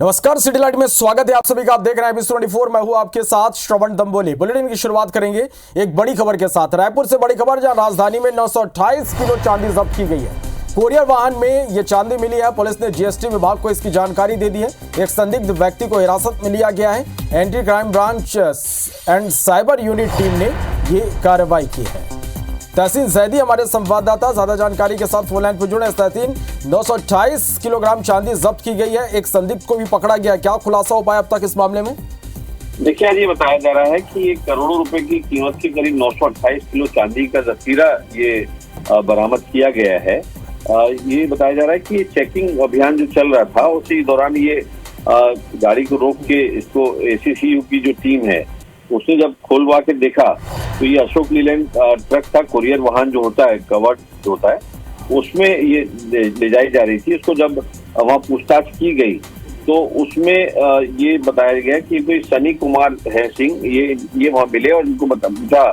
नमस्कार, city light में स्वागत है आप सभी का। आप देख रहे हैं एबीसी24। मैं हूं आपके साथ श्रवण दंबोली। बुलेटिन की शुरुआत करेंगे एक बड़ी खबर के साथ। रायपुर से बड़ी खबर, जहां राजधानी में 928 किलो चांदी जब्त की गई है। कोरियर वाहन में यह चांदी मिली है। पुलिस ने जीएसटी विभाग को इसकी जानकारी दे दी है। एक संदिग्ध व्यक्ति को हिरासत में लिया गया है। Anti crime branch and cyber unit team ने ये कार्रवाई की है। तहसीन जैदी हमारे संवाददाता ज्यादा जानकारी के साथ फोन लाइन पर जुड़े। तहसीन, 928 किलोग्राम चांदी जब्त की गई है। एक संदिग्ध को भी पकड़ा गया। क्या खुलासा हो पाया अब तक इस मामले में? देखिए, आज ये बताया जा रहा है कि 1 करोड़ रुपए की कीमत के करीब 928 किलो चांदी का जखीरा ये बरामद किया गया है। ये बताया जा रहा है कि चेकिंग अभियान जो चल रहा था उसी दौरान ये गाड़ी को रोक के इसको एसीसीयू की जो टीम है उसने जब खोलवा के देखा तो ये अशोक लीलैंड ट्रक था। कोरियर वाहन जो होता है, कवर्ड जो होता है, उसमें ये ले जाई जा रही थी। उसको जब वहाँ पूछताछ की गई तो उसमें ये बताया गया कि कोई सनी कुमार है सिंह, ये वहाँ मिले और इनको पूछा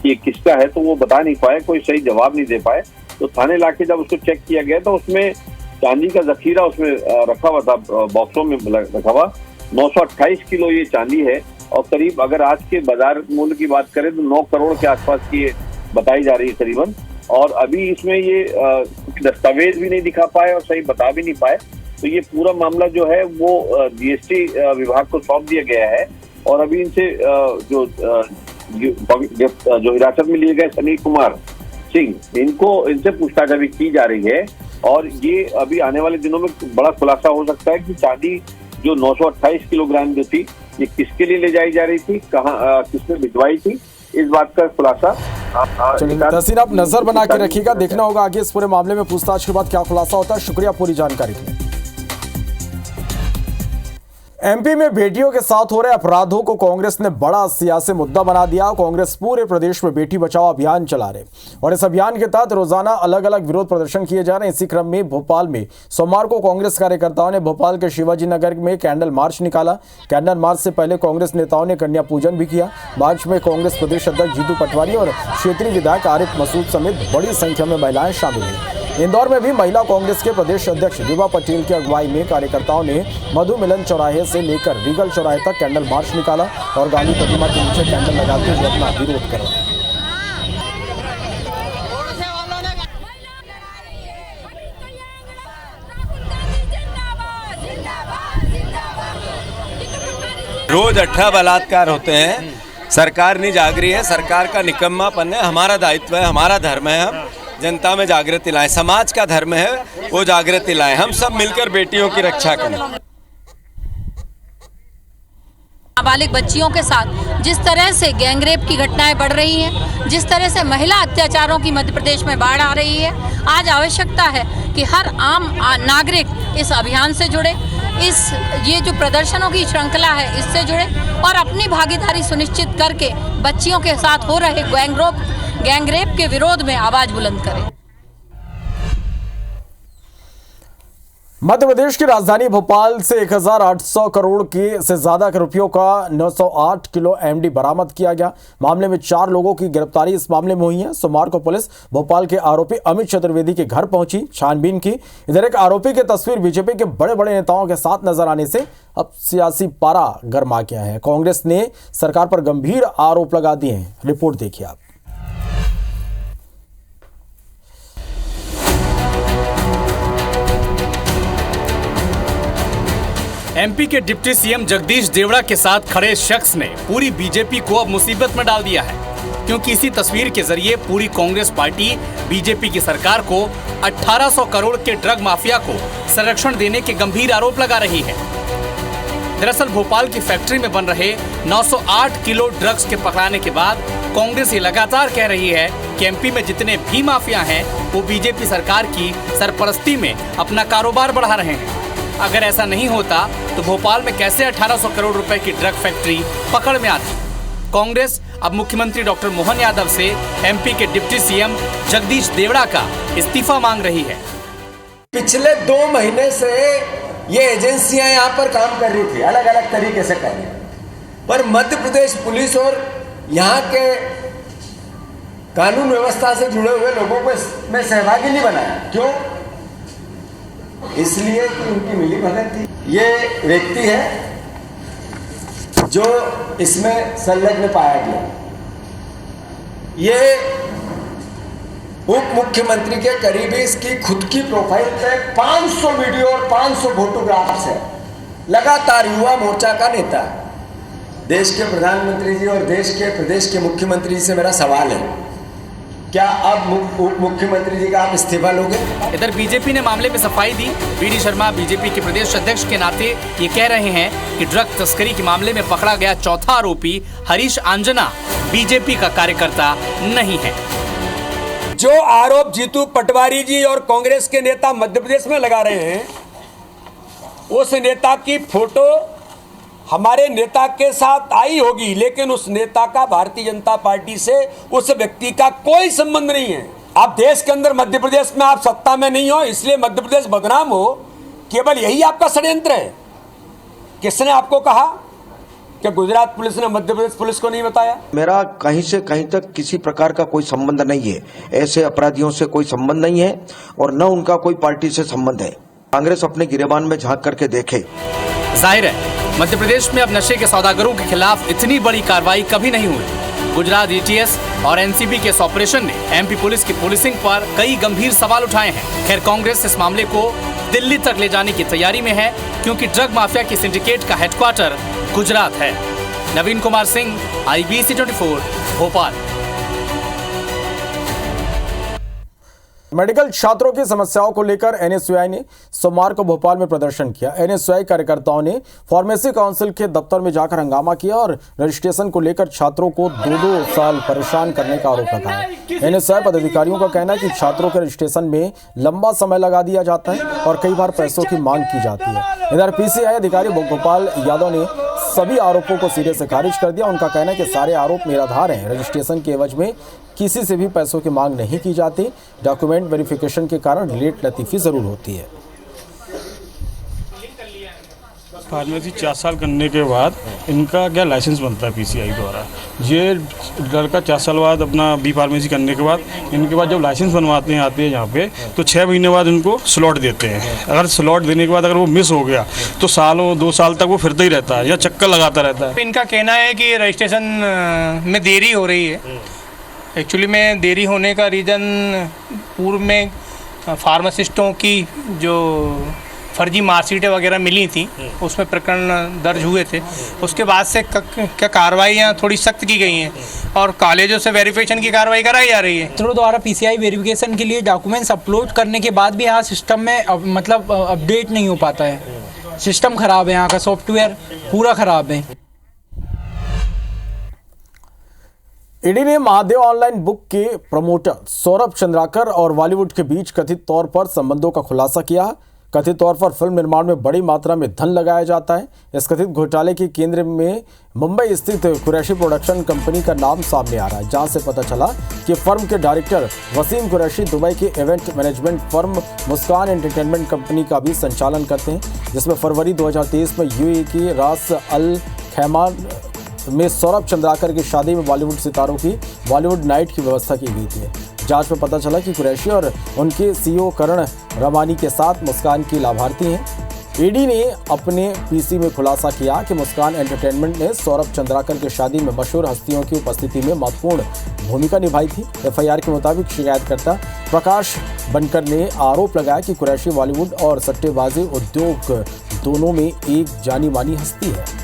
कि ये किसका है, तो वो बता नहीं पाए, कोई सही जवाब नहीं दे पाए। तो थाने लाके जब उसको चेक किया गया तो उसमें चांदी का जखीरा उसमें रखा हुआ था, बॉक्सों में रखा हुआ 928 किलो ये चांदी है। और करीब अगर आज के बाजार मूल्य की बात करें तो 9 करोड़ के आसपास की बताई जा रही है करीबन। और अभी इसमें ये दस्तावेज भी नहीं दिखा पाए और सही बता भी नहीं पाए। तो ये पूरा मामला जो है वो जीएसटी विभाग को सौंप दिया गया है। और अभी इनसे जो हिरासत में लिए गए सनी कुमार सिंह, इनसे पूछताछ अभी की जा रही है। और ये अभी आने वाले दिनों में बड़ा खुलासा हो सकता है कि चांदी जो 928 किलोग्राम जो थी ये किसके लिए ले जाई जा रही थी, कहाँ किसने भिजवाई थी, इस बात का खुलासा तहसीन आप नजर बना के रखिएगा। देखना होगा आगे इस पूरे मामले में पूछताछ के बाद क्या खुलासा होता है। शुक्रिया पूरी जानकारी के लिए। एमपी में बेटियों के साथ हो रहे अपराधों को कांग्रेस ने बड़ा सियासी मुद्दा बना दिया। कांग्रेस पूरे प्रदेश में बेटी बचाओ अभियान चला रहे और इस अभियान के तहत रोजाना अलग अलग विरोध प्रदर्शन किए जा रहे हैं। इसी क्रम में भोपाल में सोमवार को कांग्रेस कार्यकर्ताओं ने भोपाल के शिवाजी नगर में कैंडल मार्च निकाला। कैंडल मार्च से पहले कांग्रेस नेताओं ने कन्या पूजन भी किया। मार्च में कांग्रेस प्रदेश अध्यक्ष जीतू पटवारी और क्षेत्रीय विधायक आरिफ मसूद समेत बड़ी संख्या में महिलाएं शामिल हुई। इंदौर में भी महिला कांग्रेस के प्रदेश अध्यक्ष विभा पटेल की अगुवाई में कार्यकर्ताओं ने मधु मिलन चौराहे से लेकर रीगल चौराहे तक कैंडल मार्च निकाला और गांधी प्रतिमा के नीचे कैंडल लगाते हुए अपना विरोध कर रहे हैं। रोज 18 बलात्कार होते हैं। सरकार नहीं जाग रही है। सरकार का निकम्मापन है। हमारा दायित्व है, हमारा धर्म है, हम जनता में जागृति लाएं। समाज का धर्म है वो जागृति लाएं। हम सब मिलकर बेटियों की रक्षा करें। नाबालिग बच्चियों के साथ जिस तरह से गैंगरेप की घटनाएं बढ़ रही हैं, जिस तरह से महिला अत्याचारों की मध्य प्रदेश में बाढ़ आ रही है, आज आवश्यकता है कि हर आम नागरिक इस अभियान से जुड़े, ये जो प्रदर्शनों की श्रृंखला है इससे जुड़े और अपनी भागीदारी सुनिश्चित करके बच्चियों के साथ हो रहे गैंगरेप के विरोध में आवाज बुलंद करें। मध्य प्रदेश की राजधानी भोपाल से 1800 करोड़ के से ज्यादा के रुपयों का 908 किलो एमडी बरामद किया गया। मामले में 4 लोगों की गिरफ्तारी इस मामले में हुई है। सोमवार को पुलिस भोपाल के आरोपी अमित चतुर्वेदी के घर पहुंची, छानबीन की। इधर एक आरोपी की तस्वीर बीजेपी के बड़े बड़े नेताओं के साथ नजर आने से अब सियासी पारा गर्मा गया है। कांग्रेस ने सरकार पर गंभीर आरोप लगा दिए हैं। रिपोर्ट देखिए आप। एमपी के डिप्टी सीएम जगदीश देवड़ा के साथ खड़े शख्स ने पूरी बीजेपी को अब मुसीबत में डाल दिया है, क्योंकि इसी तस्वीर के जरिए पूरी कांग्रेस पार्टी बीजेपी की सरकार को 1800 करोड़ के ड्रग माफिया को संरक्षण देने के गंभीर आरोप लगा रही है। दरअसल भोपाल की फैक्ट्री में बन रहे 908 किलो ड्रग्स के पकड़ाने के बाद कांग्रेस ये लगातार कह रही है कि एमपी में जितने भी माफिया हैं वो बीजेपी सरकार की सरपरस्ती में अपना कारोबार बढ़ा रहे हैं। अगर ऐसा नहीं होता तो भोपाल में कैसे 1800 करोड़ रुपए की ड्रग फैक्ट्री पकड़ में आती। कांग्रेस अब मुख्यमंत्री डॉक्टर मोहन यादव से एमपी के डिप्टी सीएम जगदीश देवड़ा का इस्तीफा मांग रही है। पिछले 2 महीने से ये एजेंसियां यहाँ पर काम कर रही थी, अलग अलग तरीके से कर रही, पर मध्य प्रदेश पुलिस और यहाँ के कानून व्यवस्था से जुड़े हुए लोगों को इसमें सहभागी नहीं बनाया। क्यों? इसलिए कि उनकी मिलीभगत थी। ये व्यक्ति है जो इसमें संलग्न पाया गया। ये उप मुख्यमंत्री के करीबी इसकी खुद की प्रोफाइल पे 500 वीडियो और 500 फोटोग्राफ्स है। लगातार युवा मोर्चा का नेता। देश के प्रधानमंत्री जी और देश के प्रदेश के मुख्यमंत्री से मेरा सवाल है, क्या अब उप मुख्यमंत्री जी का आप इस्तीफा लोगे? इधर बीजेपी ने मामले में सफाई दी। वीडी शर्मा बीजेपी के प्रदेश अध्यक्ष के नाते ये कह रहे हैं कि ड्रग तस्करी के मामले में पकड़ा गया चौथा आरोपी हरीश आंजना बीजेपी का कार्यकर्ता नहीं है। जो आरोप जीतू पटवारी जी और कांग्रेस के नेता मध्य प्रदेश में लगा रहे हैं, उस नेता की फोटो हमारे नेता के साथ आई होगी, लेकिन उस नेता का भारतीय जनता पार्टी से उस व्यक्ति का कोई संबंध नहीं है। आप देश के अंदर मध्य प्रदेश में आप सत्ता में नहीं हो, इसलिए मध्य प्रदेश बदनाम हो, केवल यही आपका षड्यंत्र है। किसने आपको कहा कि गुजरात पुलिस ने मध्य प्रदेश पुलिस को नहीं बताया? मेरा कहीं से कहीं तक किसी प्रकार का कोई संबंध नहीं है। ऐसे अपराधियों से कोई संबंध नहीं है और न उनका कोई पार्टी से संबंध है। कांग्रेस अपने गिरेबान में झांक करके देखे। जाहिर है मध्य प्रदेश में अब नशे के सौदागरों के खिलाफ इतनी बड़ी कार्रवाई कभी नहीं हुई। गुजरात एटीएस और एनसीबी के इस ऑपरेशन ने एमपी पुलिस की पुलिसिंग पर कई गंभीर सवाल उठाए हैं। खैर, कांग्रेस इस मामले को दिल्ली तक ले जाने की तैयारी में है, क्योंकि ड्रग माफिया की सिंडिकेट का हेडक्वार्टर गुजरात है। नवीन कुमार सिंह, IBC 24, भोपाल। मेडिकल छात्रों की समस्याओं को लेकर एनएसयूआई ने सोमवार को भोपाल में प्रदर्शन किया। एनएसयूआई कार्यकर्ताओं ने फार्मेसी काउंसिल के दफ्तर में जाकर हंगामा किया और रजिस्ट्रेशन को लेकर छात्रों को 2-2 साल परेशान करने का आरोप लगाया। एनएसयूआई पदाधिकारियों का कहना है कि छात्रों के रजिस्ट्रेशन में लंबा समय लगा दिया जाता है और कई बार पैसों की मांग की जाती है। इधर पीसीआई अधिकारी गोपाल यादव ने सभी आरोपों को सिरे से खारिज कर दिया। उनका कहना है कि सारे आरोप निराधार हैं। रजिस्ट्रेशन के एवज में किसी से भी पैसों की मांग नहीं की जाती। डॉक्यूमेंट वेरिफिकेशन के कारण लेट लतीफ़ी ज़रूर होती है। फार्मेसी 4 साल करने के बाद इनका क्या लाइसेंस बनता है पीसीआई द्वारा। ये लड़का 4 साल बाद अपना बी फार्मेसी करने के बाद इनके बाद जब लाइसेंस बनवाते हैं आते हैं यहाँ पे, तो 6 महीने बाद इनको स्लॉट देते हैं। अगर स्लॉट देने के बाद अगर वो मिस हो गया तो सालों 2 साल तक वो फिरता ही रहता है या चक्कर लगाता रहता है। इनका कहना है कि रजिस्ट्रेशन में देरी हो रही है। एक्चुअली में देरी होने का रीज़न पूर्व में फार्मासिस्टों की जो फर्जी मार्कशीटें वगैरह मिली थी, उसमें प्रकरण दर्ज हुए थे। उसके बाद से क्या कार्रवाइयाँ थोड़ी सख्त की गई हैं और कॉलेजों से वेरिफिकेशन की कार्रवाई कराई जा रही है। छात्रों द्वारा पीसीआई वेरिफिकेशन के लिए डॉक्यूमेंट्स अपलोड करने के बाद भी यहाँ सिस्टम में अपडेट नहीं हो पाता है। सिस्टम खराब है, यहाँ का सॉफ्टवेयर पूरा खराब है। ईडी ने महादेव ऑनलाइन बुक के प्रमोटर सौरभ चंद्राकर और बॉलीवुड के बीच कथित तौर पर संबंधों का खुलासा किया। कथित तौर पर फिल्म निर्माण में बड़ी मात्रा में धन लगाया जाता है। इस कथित घोटाले के केंद्र में मुंबई स्थित कुरैशी प्रोडक्शन कंपनी का नाम सामने आ रहा है, जहां से पता चला कि फर्म के डायरेक्टर वसीम कुरैशी दुबई के इवेंट मैनेजमेंट फर्म मुस्कान एंटरटेनमेंट कंपनी का भी संचालन करते हैं, जिसमें फरवरी 2023 में यूएई की रास अल खैमा में सौरभ चंद्राकर की शादी में बॉलीवुड सितारों की बॉलीवुड नाइट की व्यवस्था की गई थी। जांच में पता चला कि कुरैशी और उनके सीईओ करण रमानी के साथ मुस्कान की लाभार्थी हैं। ईडी ने अपने पीसी में खुलासा किया कि मुस्कान एंटरटेनमेंट ने सौरभ चंद्राकर की शादी में मशहूर हस्तियों की उपस्थिति में महत्वपूर्ण भूमिका निभाई थी। एफआईआर के मुताबिक शिकायतकर्ता प्रकाश बनकर ने आरोप लगाया कि कुरैशी बॉलीवुड और सट्टेबाजी उद्योग दोनों में एक जानी मानी हस्ती है।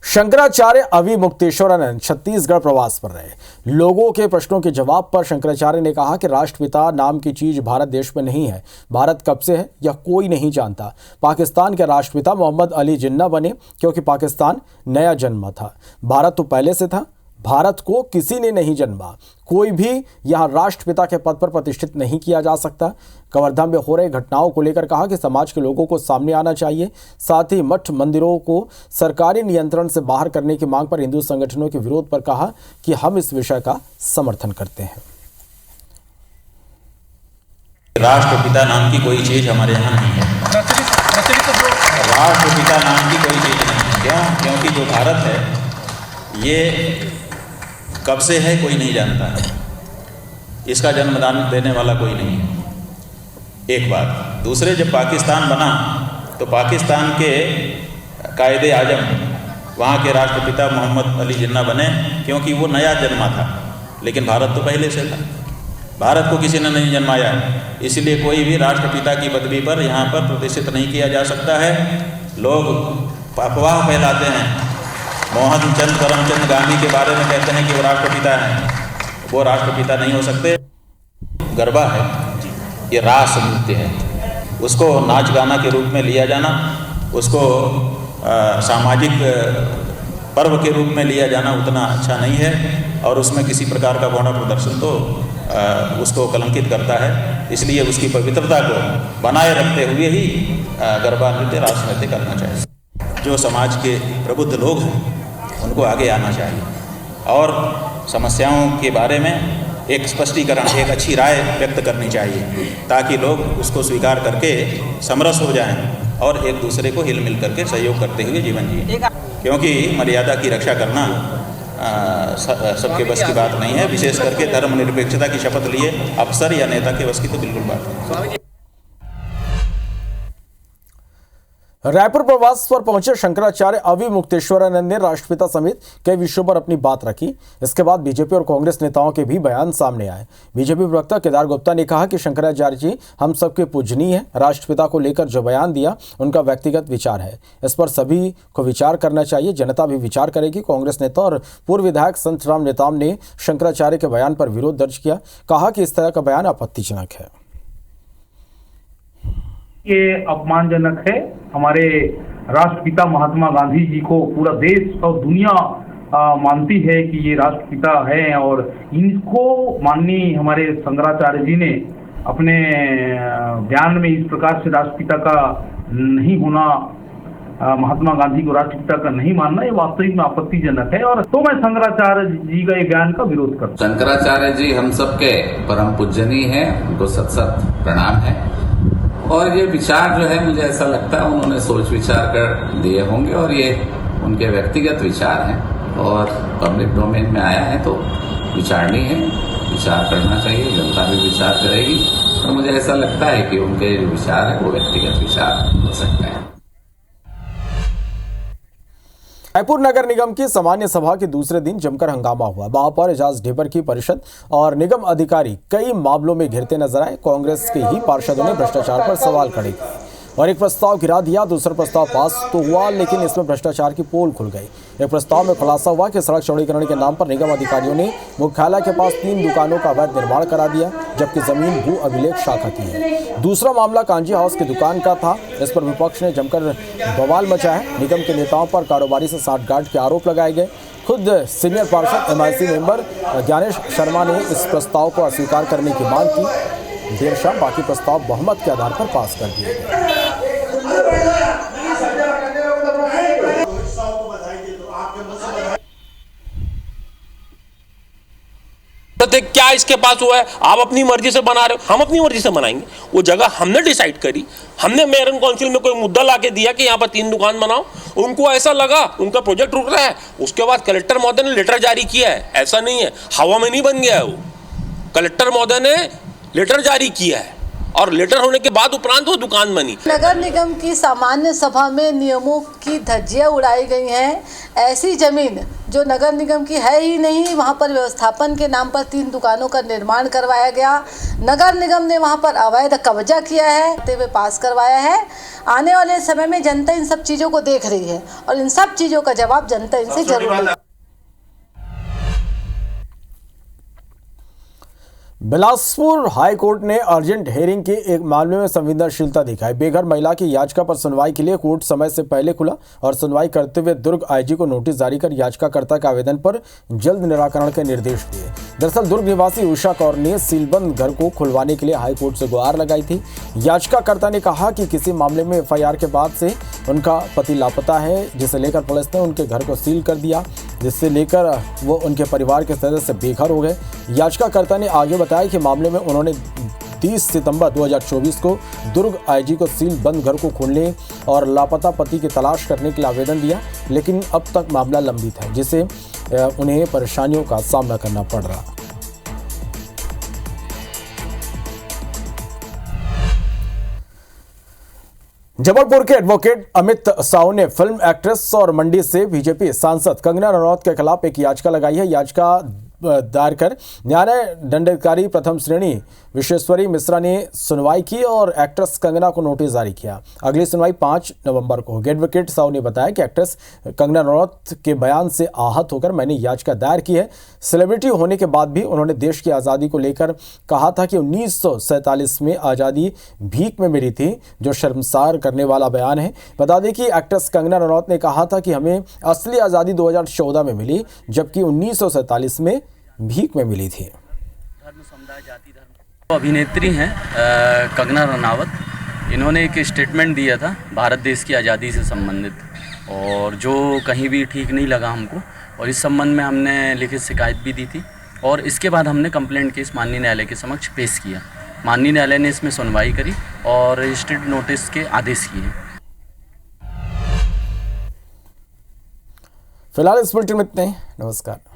शंकराचार्य अभी मुक्तेश्वरानंद छत्तीसगढ़ प्रवास पर रहे। लोगों के प्रश्नों के जवाब पर शंकराचार्य ने कहा कि राष्ट्रपिता नाम की चीज भारत देश में नहीं है। भारत कब से है यह कोई नहीं जानता। पाकिस्तान के राष्ट्रपिता मोहम्मद अली जिन्ना बने क्योंकि पाकिस्तान नया जन्मा था। भारत तो पहले से था। भारत को किसी ने नहीं जन्मा। कोई भी यहाँ राष्ट्रपिता के पद पर प्रतिष्ठित नहीं किया जा सकता। कवर्धा में हो रही घटनाओं को लेकर कहा कि समाज के लोगों को सामने आना चाहिए। साथ ही मठ मंदिरों को सरकारी नियंत्रण से बाहर करने की मांग पर हिंदू संगठनों के विरोध पर कहा कि हम इस विषय का समर्थन करते हैं। राष्ट्रपिता नाम की कोई चीज हमारे यहाँ नहीं है। राष्ट्रपिता नाम की कोई चीज नहीं है। क्यों? क्योंकि जो भारत है ये कब से है कोई नहीं जानता है। इसका जन्मदान देने वाला कोई नहीं है। एक बात। दूसरे, जब पाकिस्तान बना तो पाकिस्तान के कायदे आजम वहाँ के राष्ट्रपिता मोहम्मद अली जिन्ना बने, क्योंकि वो नया जन्मा था, लेकिन भारत तो पहले से था। भारत को किसी ने नहीं जन्माया, इसलिए कोई भी राष्ट्रपिता की पदवी पर यहाँ पर प्रतिष्ठित नहीं किया जा सकता है। लोग अफवाह फैलाते हैं, मोहन चंद करमचंद गांधी के बारे में कहते हैं कि वो राष्ट्रपिता हैं, वो राष्ट्रपिता नहीं हो सकते। गरबा है, ये रास नृत्य है, उसको नाच गाना के रूप में लिया जाना, उसको सामाजिक पर्व के रूप में लिया जाना उतना अच्छा नहीं है, और उसमें किसी प्रकार का गौण प्रदर्शन तो उसको कलंकित करता है। इसलिए उसकी पवित्रता को बनाए रखते हुए ही गरबा नृत्य, रास नृत्य करना चाहिए। जो समाज के प्रबुद्ध लोग हैं उनको आगे आना चाहिए और समस्याओं के बारे में एक स्पष्टीकरण, एक अच्छी राय व्यक्त करनी चाहिए, ताकि लोग उसको स्वीकार करके समरस हो जाएं और एक दूसरे को हिल मिल करके सहयोग करते हुए जीवन जिए। क्योंकि मर्यादा की रक्षा करना सबके बस की बात नहीं है, विशेष करके धर्मनिरपेक्षता की शपथ लिए अफसर या नेता के बस की तो बिल्कुल बात नहीं। रायपुर प्रवास पर पहुंचे शंकराचार्य अवि मुक्तेश्वरानंद ने राष्ट्रपिता समेत कई विषयों पर अपनी बात रखी। इसके बाद बीजेपी और कांग्रेस नेताओं के भी बयान सामने आए। बीजेपी प्रवक्ता केदार गुप्ता ने कहा कि शंकराचार्य जी हम सबके पूजनीय हैं। राष्ट्रपिता को लेकर जो बयान दिया उनका व्यक्तिगत विचार है, इस पर सभी को विचार करना चाहिए, जनता भी विचार करेगी। कांग्रेस नेता और पूर्व विधायक संत राम नेताम ने शंकराचार्य के बयान पर विरोध दर्ज किया, कहा कि इस तरह का बयान आपत्तिजनक है। ये अपमानजनक है। हमारे राष्ट्रपिता महात्मा गांधी जी को पूरा देश और दुनिया मानती है कि ये राष्ट्रपिता हैं, और इनको माननीय हमारे शंकराचार्य जी ने अपने बयान में इस प्रकार से राष्ट्रपिता का नहीं होना, महात्मा गांधी को राष्ट्रपिता का नहीं मानना, ये वास्तविक में आपत्तिजनक है। और तो मैं शंकराचार्य जी का ये बयान का विरोध करता हूँ। शंकराचार्य जी हम सबके परम पूजनीय हैं, उनको सत सत प्रणाम है। और ये विचार जो है, मुझे ऐसा लगता है उन्होंने सोच विचार कर दिए होंगे, और ये उनके व्यक्तिगत विचार हैं और पब्लिक डोमेन में आया है तो विचारणीय है, विचार करना चाहिए, जनता भी विचार करेगी। और मुझे ऐसा लगता है कि उनके जो विचार है वो व्यक्तिगत विचार हो सकते हैं। रायपुर नगर निगम की सामान्य सभा के दूसरे दिन जमकर हंगामा हुआ। वहां पर एजाज ढेबर की परिषद और निगम अधिकारी कई मामलों में घिरते नजर आए। कांग्रेस के ही पार्षदों ने भ्रष्टाचार पर सवाल खड़े किए और एक प्रस्ताव गिरा दिया। दूसरा प्रस्ताव पास तो हुआ, लेकिन इसमें भ्रष्टाचार की पोल खुल गई। एक प्रस्ताव में खुलासा हुआ कि सड़क चौड़ीकरण के नाम पर निगम अधिकारियों ने मुख्यालय के पास 3 दुकानों का अवैध निर्माण करा दिया, जबकि जमीन भू अभिलेख शाखा की है। दूसरा मामला कांजी हाउस की दुकान का था। इस पर विपक्ष ने जमकर बवाल मचाया। निगम के नेताओं पर कारोबारी से साठगांठ के आरोप लगाए गए। खुद सीनियर पार्षद MIC मेंबर ज्ञानेश शर्मा ने इस प्रस्ताव को अस्वीकार करने की मांग की। देर शाम बाकी प्रस्ताव बहुमत के आधार पर पास कर दिए गए। क्या इसके पास हुआ है? आप अपनी मर्जी से बना रहे हो, हम अपनी मर्जी से बनाएंगे। वो जगह हमने डिसाइड करी, हमने मेयर एंड काउंसिल में कोई मुद्दा लाके दिया कि यहाँ पर 3 दुकान बनाओ, उनको ऐसा लगा उनका प्रोजेक्ट रुक रहा है। उसके बाद कलेक्टर महोदय ने लेटर जारी किया है। ऐसा नहीं है, हवा में नहीं बन गया है वो। कलेक्टर महोदय ने लेटर जारी किया है और लेटर होने के बाद उपरांत वो दुकान बनी। नगर निगम की सामान्य सभा में नियमों की धज्जियां उड़ाई गई हैं। ऐसी जमीन जो नगर निगम की है ही नहीं, वहां पर व्यवस्थापन के नाम पर 3 दुकानों का निर्माण करवाया गया। नगर निगम ने वहां पर अवैध कब्जा किया है, वे पास करवाया है। आने वाले समय में जनता इन सब चीज़ों को देख रही है और इन सब चीज़ों का जवाब जनता इनसे जरूर लेगी। बिलासपुर हाई कोर्ट ने अर्जेंट हेयरिंग के एक मामले में संवेदनशीलता दिखाई। बेघर महिला की याचिका पर सुनवाई के लिए कोर्ट समय से पहले खुला और सुनवाई करते हुए दुर्ग IG को नोटिस जारी कर याचिकाकर्ता के आवेदन पर जल्द निराकरण के निर्देश दिए। दरअसल दुर्ग निवासी उषा कौर ने सीलबंद घर को खुलवाने के लिए हाई कोर्ट से गुहार लगाई थी। याचिकाकर्ता ने कहा कि किसी मामले में FIR के बाद से उनका पति लापता है, जिसे लेकर पुलिस ने उनके घर को सील कर दिया, जिससे लेकर वो उनके परिवार के सदस्य बेघर हो गए। याचिकाकर्ता ने आगे बताया कि मामले में उन्होंने 30 सितंबर 2024 को दुर्ग IG को सील बंद घर को खोलने और लापता पति की तलाश करने के लिए आवेदन दिया, लेकिन अब तक मामला लंबित है, जिससे उन्हें परेशानियों का सामना करना पड़ रहा। जबलपुर के एडवोकेट अमित साहू ने फिल्म एक्ट्रेस और मंडी से बीजेपी सांसद कंगना रनौत के खिलाफ एक याचिका लगाई है। याचिका दायर कर न्यायालय दंडाधिकारी प्रथम श्रेणी विश्वेश्वरी मिश्रा ने सुनवाई की और एक्ट्रेस कंगना को नोटिस जारी किया। अगली सुनवाई 5 नवंबर को होगी। एडवोकेट साहू ने बताया कि एक्ट्रेस कंगना रनौत के बयान से आहत होकर मैंने याचिका दायर की है। सेलिब्रिटी होने के बाद भी उन्होंने देश की आज़ादी को लेकर कहा था कि 1947 में आज़ादी भीख में मिली थी, जो शर्मसार करने वाला बयान है। बता दें कि एक्ट्रेस कंगना रनौत ने कहा था कि हमें असली आज़ादी 2014 में मिली, जबकि 1947 में भीख में मिली थी। अभिनेत्री हैं कंगना रनावत, इन्होंने एक स्टेटमेंट दिया था भारत देश की आज़ादी से संबंधित, और जो कहीं भी ठीक नहीं लगा हमको, और इस संबंध में हमने लिखित शिकायत भी दी थी और इसके बाद हमने कंप्लेंट केस माननीय न्यायालय के समक्ष पेश किया। माननीय न्यायालय ने इसमें सुनवाई करी और रजिस्टर्ड नोटिस के आदेश किए। फिलहाल इस बुलेटिन में इतने। नमस्कार।